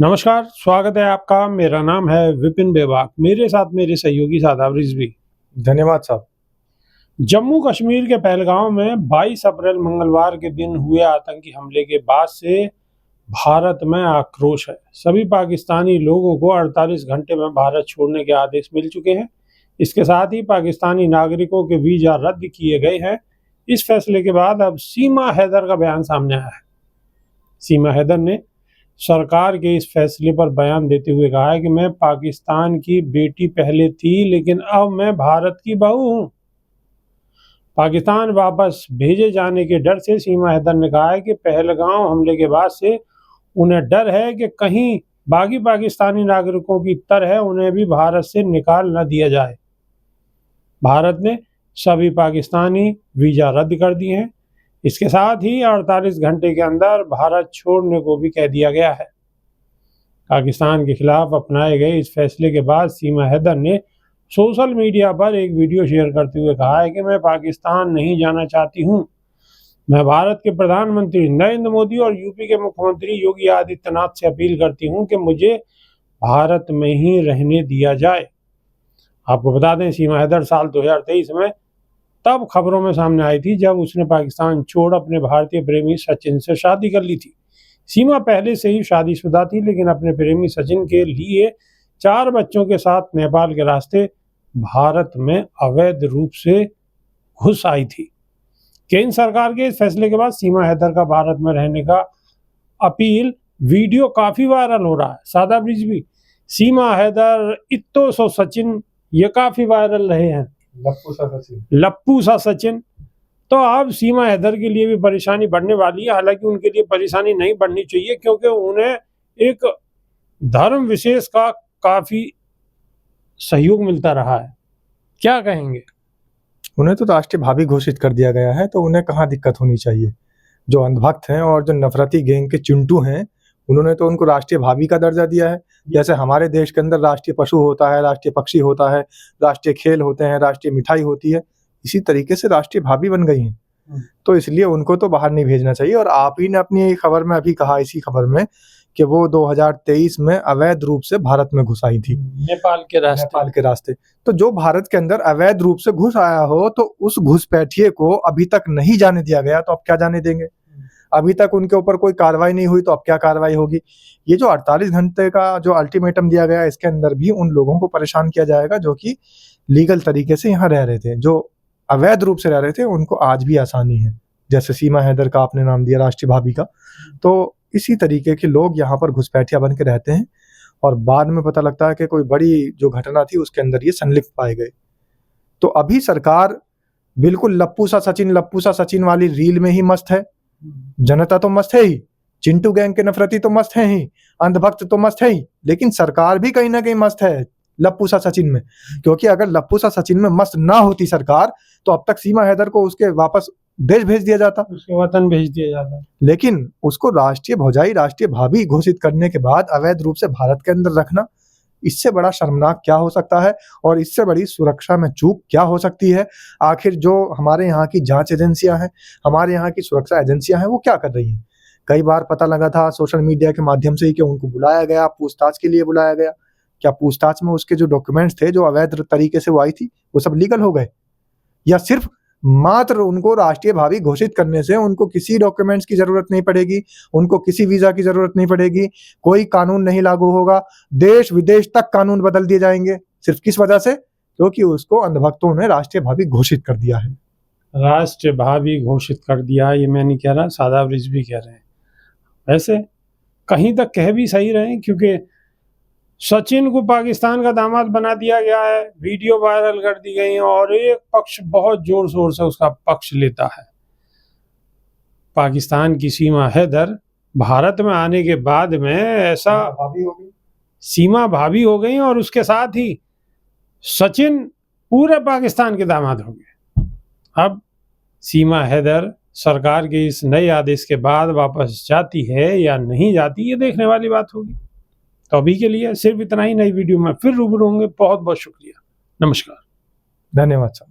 नमस्कार, स्वागत है आपका। मेरा नाम है विपिन बेबाक। मेरे साथ मेरे सहयोगी शादाब रिजवी। धन्यवाद साहब। जम्मू कश्मीर के पहलगांव में 22 अप्रैल मंगलवार के दिन हुए आतंकी हमले के बाद से भारत में आक्रोश है। सभी पाकिस्तानी लोगों को 48 घंटे में भारत छोड़ने के आदेश मिल चुके हैं। इसके साथ ही पाकिस्तानी नागरिकों के वीजा रद्द किए गए हैं। इस फैसले के बाद अब सीमा हैदर का बयान सामने आया है। सीमा हैदर ने सरकार के इस फैसले पर बयान देते हुए कहा है कि मैं पाकिस्तान की बेटी पहले थी, लेकिन अब मैं भारत की बहू हूं। पाकिस्तान वापस भेजे जाने के डर से सीमा हैदर ने कहा है कि पहलगांव हमले के बाद से उन्हें डर है कि कहीं बाकी पाकिस्तानी नागरिकों की तरह उन्हें भी भारत से निकाल न दिया जाए। भारत ने सभी पाकिस्तानी वीजा रद्द कर दिए हैं। इसके साथ ही 48 घंटे के अंदर भारत छोड़ने को भी कह दिया गया है। पाकिस्तान के खिलाफ अपनाए गए इस फैसले के बाद सीमा हैदर ने सोशल मीडिया पर एक वीडियो शेयर करते हुए कहा है कि मैं पाकिस्तान नहीं जाना चाहती हूं। मैं भारत के प्रधानमंत्री नरेंद्र मोदी और यूपी के मुख्यमंत्री योगी आदित्यनाथ से अपील करती हूं कि मुझे भारत में ही रहने दिया जाए। आपको बता दें, सीमा हैदर साल 2023 में तब खबरों में सामने आई थी जब उसने पाकिस्तान छोड़ अपने भारतीय प्रेमी सचिन से शादी कर ली थी। सीमा पहले से ही शादीशुदा थी, लेकिन अपने प्रेमी सचिन के लिए 4 बच्चों के साथ नेपाल के रास्ते भारत में अवैध रूप से घुस आई थी। केंद्र सरकार के इस फैसले के बाद सीमा हैदर का भारत में रहने का अपील वीडियो काफी वायरल हो रहा है। शादाब रिजवी, सीमा हैदर, इत्तो सो सचिन, ये काफी वायरल रहे हैं। लप्पू सा सचिन। तो अब सीमा हैदर के लिए भी परेशानी बढ़ने वाली है। हालांकि उनके लिए परेशानी नहीं बढ़नी चाहिए, क्योंकि उन्हें एक धर्म विशेष का काफी सहयोग मिलता रहा है। क्या कहेंगे? उन्हें तो राष्ट्रीय भावी घोषित कर दिया गया है, तो उन्हें कहाँ दिक्कत होनी चाहिए। जो अंधभक्त हैं और जो नफरती गैंग के चिंटू हैं, उन्होंने तो उनको राष्ट्रीय भावी का दर्जा दिया है। जैसे हमारे देश के अंदर राष्ट्रीय पशु होता है, राष्ट्रीय पक्षी होता है, राष्ट्रीय खेल होते हैं, राष्ट्रीय मिठाई होती है, इसी तरीके से राष्ट्रीय भावी बन गई हैं। तो इसलिए उनको तो बाहर नहीं भेजना चाहिए। और आप ही ने अपनी खबर में अभी कहा, इसी खबर में, कि वो 2023 में अवैध रूप से भारत में घुस आई थी, नेपाल के रास्ते। तो जो भारत के अंदर अवैध रूप से घुस आया हो, तो उस घुसपैठिए को अभी तक नहीं जाने दिया गया, तो अब क्या जाने देंगे। अभी तक उनके ऊपर कोई कार्रवाई नहीं हुई, तो अब क्या कार्रवाई होगी। ये जो 48 घंटे का जो अल्टीमेटम दिया गया, इसके अंदर भी उन लोगों को परेशान किया जाएगा जो कि लीगल तरीके से यहाँ रह रहे थे। जो अवैध रूप से रह रहे थे, उनको आज भी आसानी है। जैसे सीमा हैदर का आपने नाम दिया, राष्ट्रीय भाभी का, तो इसी तरीके के लोग यहाँ पर घुसपैठिया बन के रहते हैं और बाद में पता लगता है कि कोई बड़ी जो घटना थी उसके अंदर ये संलिप्त पाए गए। तो अभी सरकार बिल्कुल लप्पू सा सचिन वाली रील में ही मस्त है। जनता तो मस्त है ही, चिंटू गैंग के नफरती तो मस्त है ही, अंधभक्त तो मस्त है ही, लेकिन सरकार भी कहीं ना कहीं मस्त है लप्पू सा सचिन में। क्योंकि अगर लप्पू सा सचिन में मस्त ना होती सरकार, तो अब तक सीमा हैदर को उसके वापस देश भेज दिया जाता, उसके वतन भेज दिया जाता। लेकिन उसको राष्ट्रीय भौजाई, राष्ट्रीय भाभी घोषित करने के बाद अवैध रूप से भारत के अंदर रखना, इससे बड़ा शर्मनाक क्या हो सकता है और इससे बड़ी सुरक्षा में चूक क्या हो सकती है। आखिर जो हमारे यहाँ की जांच एजेंसियां हैं, हमारे यहाँ की सुरक्षा एजेंसियां हैं, वो क्या कर रही हैं। कई बार पता लगा था सोशल मीडिया के माध्यम से ही कि उनको बुलाया गया, पूछताछ के लिए बुलाया गया। क्या पूछताछ में उसके जो डॉक्यूमेंट्स थे, जो अवैध तरीके से वो आई थी, वो सब लीगल हो गए, या सिर्फ मात्र उनको राष्ट्रीय भावी घोषित करने से उनको किसी डॉक्यूमेंट्स की जरूरत नहीं पड़ेगी, उनको किसी वीजा की जरूरत नहीं पड़ेगी, कोई कानून नहीं लागू होगा, देश विदेश तक कानून बदल दिए जाएंगे। सिर्फ किस वजह से? क्योंकि उसको अंधभक्तों ने राष्ट्रीय भावी घोषित कर दिया है। राष्ट्रीय भावी घोषित कर दिया, ये मैं नहीं कह रहा, शादाब रिजवी कह रहे हैं। वैसे कहीं तक कह भी सही रहे, क्योंकि सचिन को पाकिस्तान का दामाद बना दिया गया है, वीडियो वायरल कर दी गई है और एक पक्ष बहुत जोर शोर से उसका पक्ष लेता है। पाकिस्तान की सीमा हैदर भारत में आने के बाद में ऐसा सीमा भाभी हो गई और उसके साथ ही सचिन पूरे पाकिस्तान के दामाद हो गए। अब सीमा हैदर सरकार के इस नए आदेश के बाद वापस जाती है या नहीं जाती, ये देखने वाली बात होगी। तो अभी के लिए सिर्फ इतना ही। नई वीडियो में फिर रूबरू होंगे। बहुत बहुत शुक्रिया। नमस्कार। धन्यवाद साहब।